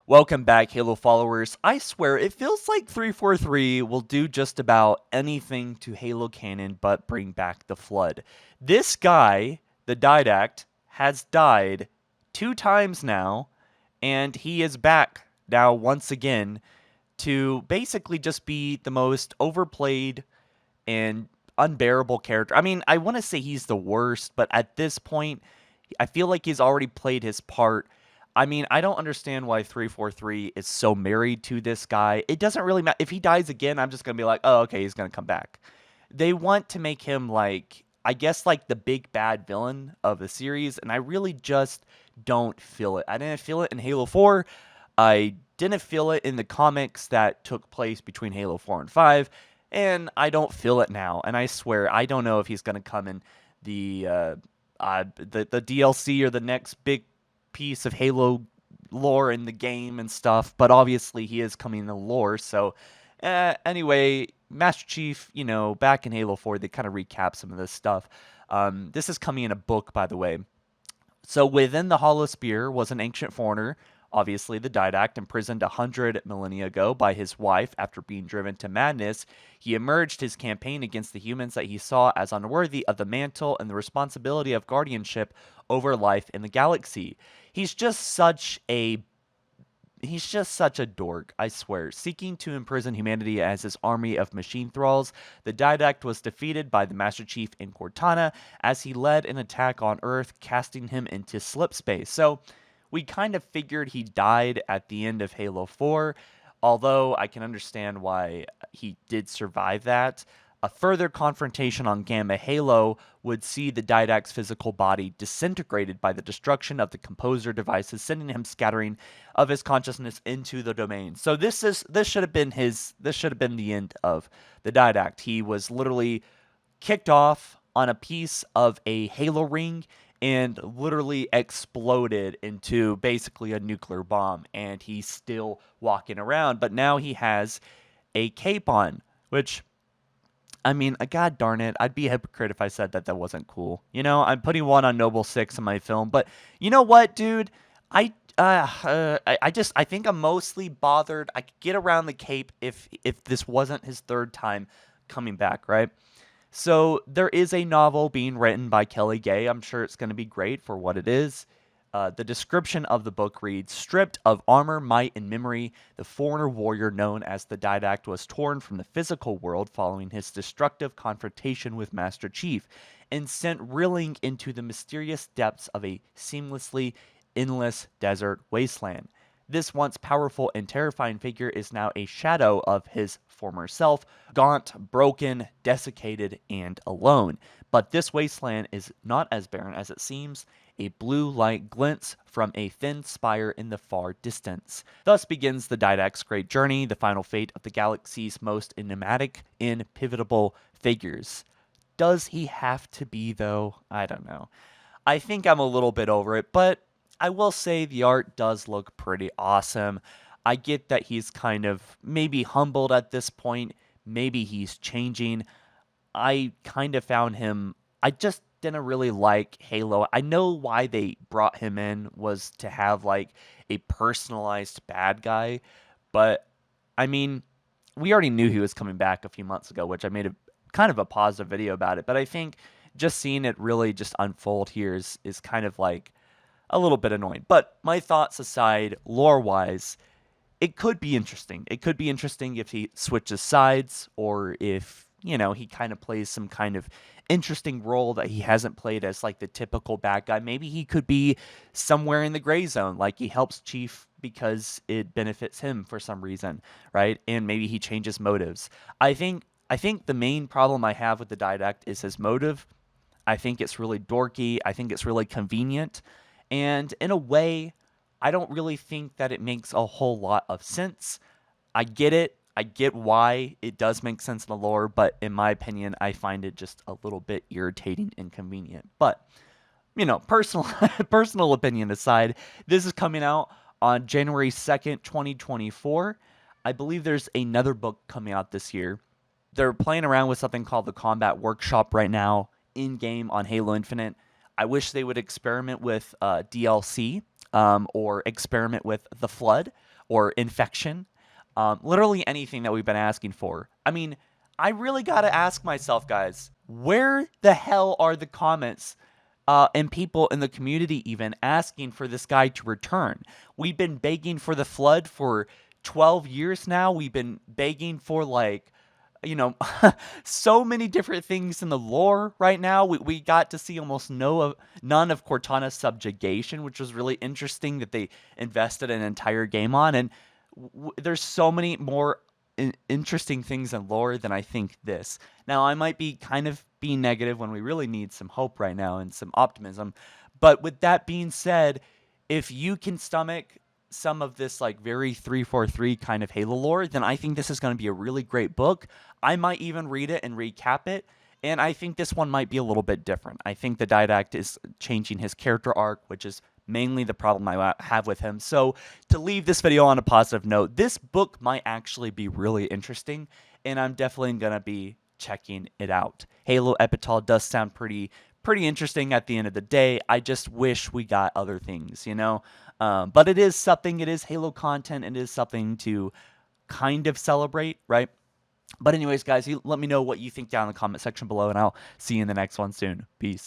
Welcome back, Halo followers. I swear, it feels like 343 will do just about anything to Halo canon but bring back the Flood. This guy, the Didact, has died 2 times now, and he is back now once again to basically just be the most overplayed and unbearable character. I mean, I want to say he's the worst, but at this point, I feel like he's already played his part. I mean, I don't understand why 343 is so married to this guy. It doesn't really matter. If he dies again, I'm just going to be like, oh, okay, he's going to come back. They want to make him like, I guess, like the big bad villain of the series, and I really just don't feel it. I didn't feel it in Halo 4. I didn't feel it in the comics that took place between Halo 4 and 5, and I don't feel it now. And I swear, I don't know if he's going to come in the the DLC or the next big piece of Halo lore in the game and stuff, but obviously he is coming in the lore. So, anyway, Master Chief, back in Halo 4, they kind of recap some of this stuff. This is coming in a book, by the way. So within the Hollow Spear was an ancient foreigner, obviously the Didact, imprisoned 100 millennia ago by his wife after being driven to madness. He emerged his campaign against the humans that he saw as unworthy of the mantle and the responsibility of guardianship over life in the galaxy. He's just such a He's just such a dork, I swear. Seeking to imprison humanity as his army of machine thralls, the Didact was defeated by the Master Chief in Cortana as he led an attack on Earth, casting him into slip space. So, we kind of figured he died at the end of Halo 4, although I can understand why he did survive that. A further confrontation on Gamma Halo would see the Didact's physical body disintegrated by the destruction of the composer devices, sending him scattering of his consciousness into the domain. So this should have been the end of the Didact. He was literally kicked off on a piece of a Halo ring and literally exploded into basically a nuclear bomb, and he's still walking around, but now he has a cape on, which, I mean, god darn it, I'd be a hypocrite if I said that that wasn't cool. I'm putting one on Noble Six in my film, but you know what, dude? I think I'm mostly bothered. I could get around the cape if this wasn't his third time coming back, right? So there is a novel being written by Kelly Gay. I'm sure it's going to be great for what it is. The description of the book reads: stripped of armor, might, and memory, the foreigner warrior known as the Didact was torn from the physical world following his destructive confrontation with Master Chief and sent reeling into the mysterious depths of a seamlessly endless desert wasteland. This once powerful and terrifying figure is now a shadow of his former self, gaunt, broken, desiccated, and alone. But this wasteland is not as barren as it seems. A blue light glints from a thin spire in the far distance. Thus begins the Didact's great journey, the final fate of the galaxy's most enigmatic and pivotal figures. Does he have to be, though? I don't know. I think I'm a little bit over it, but I will say the art does look pretty awesome. I get that he's kind of maybe humbled at this point. Maybe he's changing. I kind of found him. I just didn't really like Halo. I know why they brought him in was to have like a personalized bad guy, but I mean, we already knew he was coming back a few months ago, which I made a kind of a positive video about it. But I think just seeing it really just unfold here is kind of like a little bit annoying. But my thoughts aside, lore wise, it could be interesting. It could be interesting if he switches sides or if, he kind of plays some kind of interesting role that he hasn't played as like the typical bad guy. Maybe he could be somewhere in the gray zone, like he helps Chief because it benefits him for some reason, right? And maybe he changes motives. I think the main problem I have with the Didact is his motive. I think it's really dorky. I think it's really convenient. And in a way, I don't really think that it makes a whole lot of sense. I get it. I get why it does make sense in the lore, but in my opinion, I find it just a little bit irritating and convenient. But, personal personal opinion aside, this is coming out on January 2nd, 2024. I believe there's another book coming out this year. They're playing around with something called the Combat Workshop right now in game on Halo Infinite. I wish they would experiment with DLC or experiment with the Flood or infection. Literally anything that we've been asking for. I mean, I really got to ask myself, guys, where the hell are the comments and people in the community even asking for this guy to return? We've been begging for the flood for 12 years now. We've been begging for, like, you know, so many different things in the lore right now. We got to see almost none of Cortana's subjugation, which was really interesting that they invested an entire game on. And there's so many more interesting things in lore than I think this. Now, I might be kind of being negative when we really need some hope right now and some optimism. But with that being said, if you can stomach some of this like very 343 kind of Halo lore, then I think this is going to be a really great book. I might even read it and recap it. And I think this one might be a little bit different. I think the Didact is changing his character arc, which is mainly the problem I have with him. So to leave this video on a positive note, this book might actually be really interesting, and I'm definitely going to be checking it out. Halo Epital does sound pretty interesting at the end of the day. I just wish we got other things, you know? But it is something, it is Halo content, it is something to kind of celebrate, right? But anyways, guys, let me know what you think down in the comment section below, and I'll see you in the next one soon. Peace.